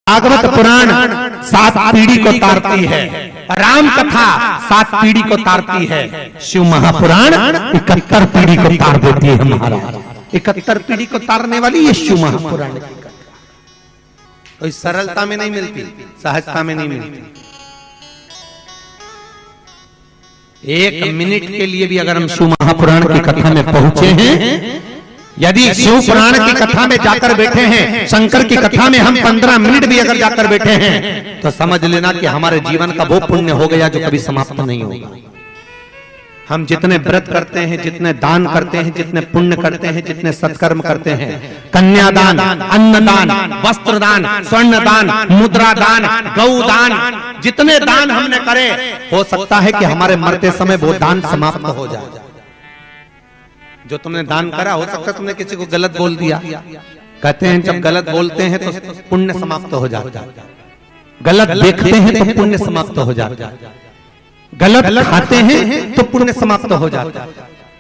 भागवत पुराण 7 पीढ़ी को तारती है, राम कथा 7 पीढ़ी को तारती है, शिव महापुराण 71 पीढ़ी को तार देती है। महाराज 71 पीढ़ी को तारने वाली ये शिव महापुराण की कथा तो इस सरलता में नहीं मिलती, सहजता में नहीं मिलती। एक मिनट के लिए भी अगर हम शिव महापुराण की कथा में पहुंचे हैं, यदि शिव पुराण की कथा में जाकर बैठे हैं, शंकर की कथा में हम 15 मिनट भी अगर जाकर बैठे हैं, तो समझ लेना कि हमारे जीवन का वो पुण्य हो गया जो कभी समाप्त नहीं होगा। हम जितने व्रत करते हैं, जितने दान करते हैं, जितने पुण्य करते हैं, जितने सत्कर्म करते हैं, कन्यादान, अन्नदान, वस्त्रदान, स्वर्णदान, मुद्रादान, गौदान, जितने दान हमने करे, हो सकता है कि हमारे मरते समय वो दान समाप्त हो जाए। जो तुमने दान करा, हो सकता है तुमने किसी को गलत बोल दिया। कहते हैं जब गलत बोलते हैं तो पुण्य समाप्त हो जाता है, गलत देखते हैं तो पुण्य समाप्त हो जाता है, गलत खाते हैं तो पुण्य समाप्त हो जाता है,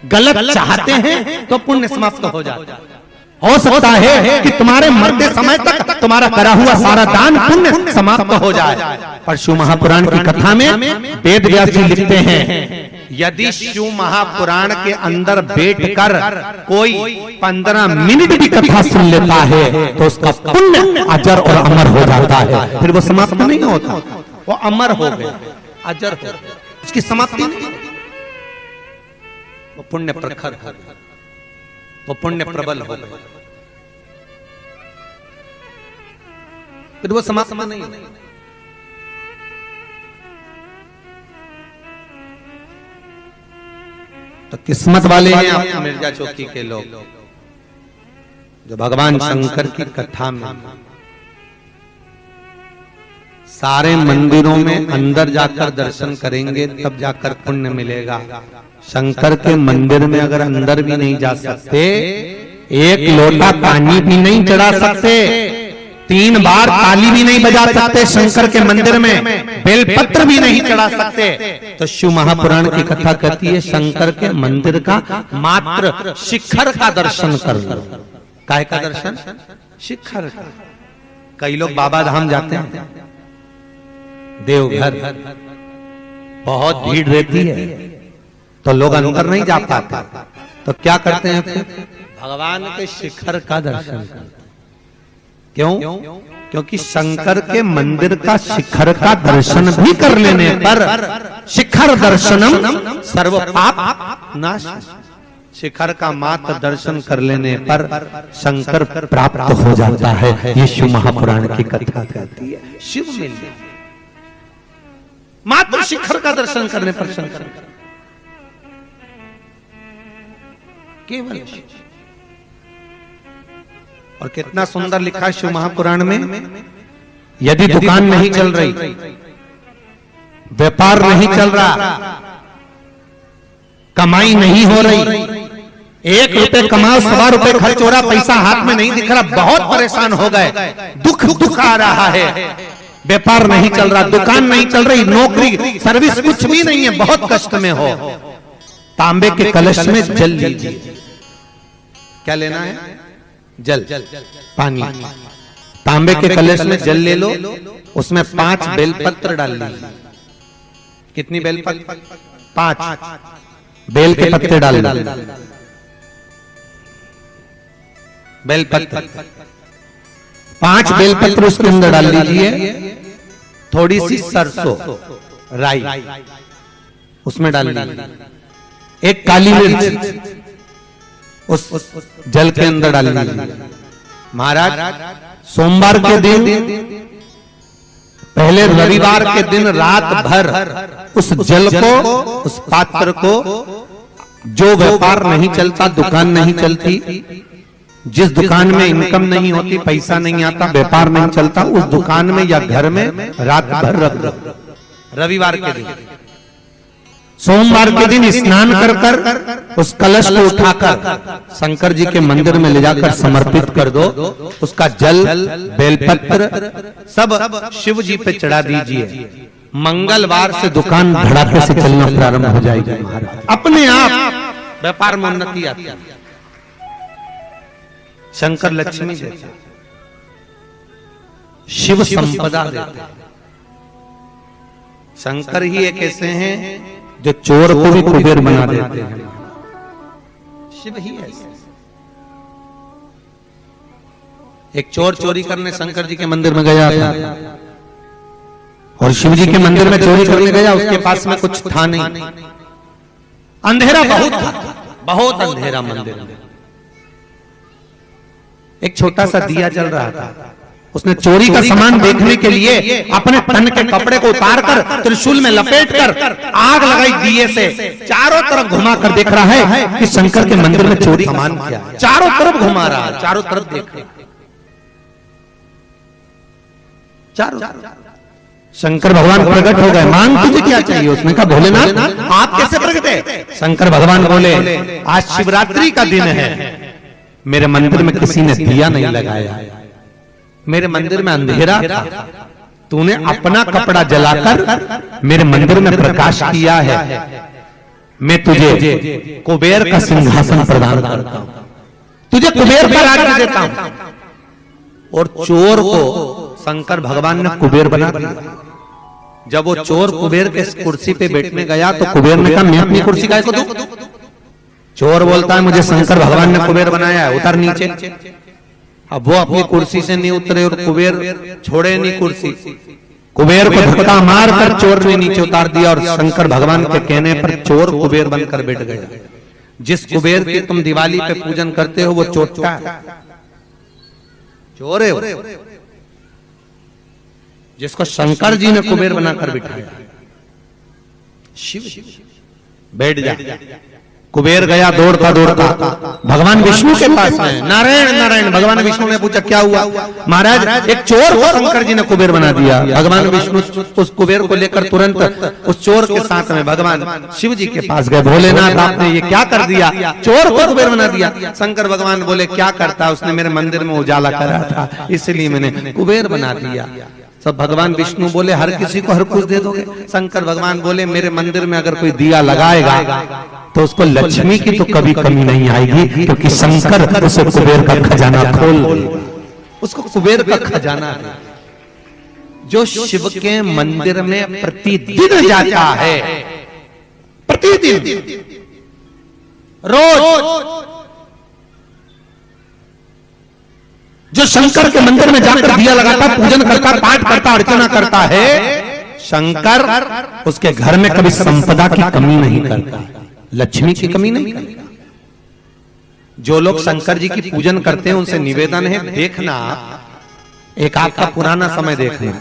गलत चाहते हैं तो पुण्य समाप्त हो जाता है। हो सकता है कि तुम्हारे मरते समय तक तुम्हारा करा हुआ सारा दान पुण्य समाप्त हो जाए। पर शिव महापुराण की कथा में वेद व्यास जी लिखते हैं, यदि शिव महापुराण के अंदर बैठकर कोई 15 मिनट भी कथा सुन लेता है तो उसका पुण्य अजर और अमर हो जाता है। फिर वो समाप्त नहीं होता, वो अमर हो गया, अजर हो गया, उसकी समाप्ति नहीं, वो पुण्य प्रखर हो गया, वो पुण्य प्रबल हो गया, फिर वो समाप्त नहीं। तो किस्मत वाले हैं आप मिर्जा चौकी के लोग जो भगवान शंकर की कथा में सारे मंदिरों में अंदर जाकर दर्शन करेंगे, तब जाकर पुण्य मिलेगा। शंकर के मंदिर में अगर अंदर भी नहीं जा सकते, एक लोटा पानी भी नहीं चढ़ा सकते, 3 बार ताली भी नहीं बजा सकते, शंकर के मंदिर में बेलपत्र भी नहीं चढ़ा सकते, तो शिव महापुराण की कथा कहती है शंकर के मंदिर का मात्र शिखर का दर्शन कर लो। काय का दर्शन? शिखर का। कई लोग बाबा धाम जाते हैं, देवघर बहुत भीड़ रहती है तो लोग अंदर नहीं जा पाते, तो क्या करते हैं फिर? भगवान के शिखर का दर्शन करते। क्यों? क्योंकि शंकर के मंदिर का शिखर का दर्शन भी कर लेने पर शिखर दर्शनम सर्व पाप नाश, शिखर का मात्र दर्शन कर लेने पर शंकर प्राप्त हो जाता है। ये शिव महापुराण की कथा कहती है। शिव मिल मात्र शिखर का दर्शन करने पर शंकर, केवल। और कितना सुंदर लिखा है शिव महापुराण में, यदि दुकान नहीं चल रही, व्यापार नहीं चल रहा, कमाई नहीं हो रही, 1 रुपए कमाओ 1.25 रुपए खर्च हो रहा, पैसा हाथ में नहीं दिख रहा, बहुत परेशान हो गए, दुख आ रहा है, व्यापार नहीं चल रहा, दुकान नहीं चल रही, नौकरी सर्विस कुछ भी नहीं है, बहुत कष्ट में हो, तांबे के कलश में जल लीजिए। क्या लेना है? जल, पानी। तांबे के कलश में जल ले लो, उसमें 5 बेलपत्र डाल लीजिए। कितनी बेलपत्र? 5 बेल के पत्ते डाल लो, बेलपत्र 5 बेलपत्र उसके अंदर डाल लीजिए, थोड़ी सी सरसों राई उसमें डाल लीजिए, 1 काली मिर्च उस जल के अंदर डाल लीजिए। महाराज सोमवार के दिन, पहले रविवार के दिन रात भर उस जल को, उस पात्र को, जो व्यापार नहीं चलता, दुकान नहीं चलती, जिस दुकान में इनकम नहीं होती, पैसा नहीं आता, व्यापार नहीं चलता, उस दुकान में या घर में रात भर रख दो। रविवार के दिन, सोमवार के दिन स्नान कर कर उस कलश को उठाकर शंकर जी के मंदिर में ले जाकर समर्पित कर दो। उसका जल, बेलपत्र सब शिव जी पे चढ़ा दीजिए। मंगलवार से दुकान धड़ाके से चलना प्रारंभ हो जाएगी। महाराज अपने आप व्यापार में उन्नति आती है। शंकर लक्ष्मी देते, शिव संपदा देते हैं। शंकर ही एक ऐसे हैं जो चोर को भी कुबेर बना देते हैं। शिव ही ऐसे। एक चोर चोरी करने शंकर जी के मंदिर में गया था और शिव जी के मंदिर में चोरी करने गया, उसके पास में कुछ था नहीं, अंधेरा बहुत था, बहुत अंधेरा मंदिर में। एक छोटा सा दिया जल रहा था। उसने चोरी का सामान देखने के लिए अपने तन के कपड़े को उतारकर त्रिशूल में लपेटकर आग लगाई दिए से, चारों तरफ घुमा कर देख रहा है कि शंकर के मंदिर में चोरी सामान क्या है। चारों तरफ घुमा रहा है, चारों तरफ देख रहा है, चारों शंकर भगवान प्रकट हो गए। मांग तुझे क्या चाहिए? उसने कहा भोलेनाथ आप कैसे प्रकट है? शंकर भगवान बोले आज शिवरात्रि का दिन है, मेरे मंदिर में किसी ने दिया नहीं लगाया, मेरे मंदिर में अंधेरा था, तूने अपना कपड़ा जलाकर मेरे मंदिर में प्रकाश किया है, मैं तुझे कुबेर का सिंहासन प्रदान करता हूं, तुझे कुबेर का राज्य देता हूं। और चोर को शंकर भगवान ने कुबेर बना दिया। जब वो चोर कुबेर के कुर्सी पे बैठने गया तो कुबेर ने कहा मैं अपनी कुर्सी गाय को दूं? चोर बोलता है मुझे शंकर भगवान ने कुबेर बनाया है, उतर नीचे। अब वो अपनी कुर्सी से नहीं उतरे और कुबेर छोड़े नहीं कुर्सी, कुबेर को धक्का मारकर चोर ने नीचे उतार दिया और शंकर भगवान के कहने पर चोर कुबेर बनकर बैठ गया। जिस कुबेर की तुम दिवाली पे पूजन करते हो वो चोटा है, चोर है वो। जिसको शंकर जी ने कुबेर बनाकर बिठाया, शिव बैठ जा। कुबेर गया दौड़ता दौड़ता भगवान विष्णु के पास में, नारायण नारायण। भगवान विष्णु ने पूछा क्या हुआ? महाराज एक चोर को शंकर जी ने कुबेर बना दिया। भगवान विष्णु उस कुबेर को लेकर तुरंत उस चोर के साथ में भगवान शिव जी के पास गए। भोलेनाथ आपने ये क्या कर दिया? चोर को कुबेर बना दिया। शंकर भगवान बोले क्या करता, उसने मेरे मंदिर में उजाला करा था, इसलिए मैंने कुबेर बना दिया। सब भगवान विष्णु बोले हर किसी को हर कुछ दे दोगे? शंकर भगवान बोले मेरे मंदिर में अगर कोई दिया लगाएगा तो उसको लक्ष्मी की तो कभी कमी नहीं आएगी, क्योंकि शंकर उसे कुबेर का खजाना खोल देगा। उसको कुबेर का खजाना है। जो शिव के मंदिर में प्रतिदिन जाता है, प्रतिदिन रोज, जो शंकर के मंदिर में जाकर दिया लगाता, पूजन करता, पाठ करता, अर्चना करता है, शंकर उसके घर में कभी संपदा की कमी नहीं करता, लक्ष्मी की कमी नहीं करता। जो लोग शंकर जी की पूजन करते हैं उनसे निवेदन है देखना, एक आपका पुराना समय देखना।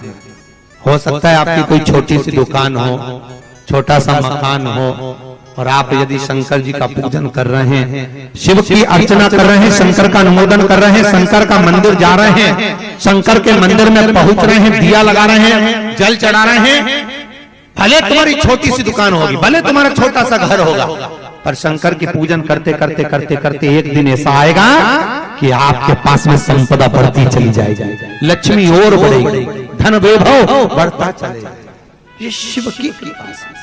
हो सकता है आपकी कोई छोटी सी दुकान हो, छोटा सा मकान हो, और आप यदि शंकर जी का पूजन कर रहे हैं, शिव की अर्चना कर रहे हैं, शंकर का अनुमोदन कर रहे हैं, शंकर का मंदिर जा रहे हैं, शंकर के मंदिर में पहुंच रहे हैं, दिया लगा रहे हैं, जल चढ़ा रहे हैं, भले तुम्हारी छोटी सी दुकान होगी, भले तुम्हारा छोटा सा घर होगा, पर शंकर की पूजन करते करते करते करते एक दिन ऐसा आएगा कि आपके पास में संपदा बढ़ती चली जाएगी, लक्ष्मी और बढ़ेगी, धन वैभव बढ़ता चलेगा। ये शिव की कृपा से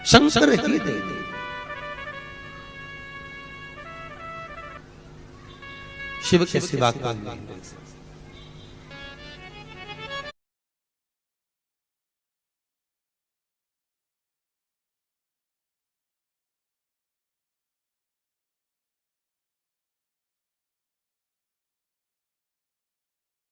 शंकर ही दे। शिव के सिवा कोई नहीं दे सकता।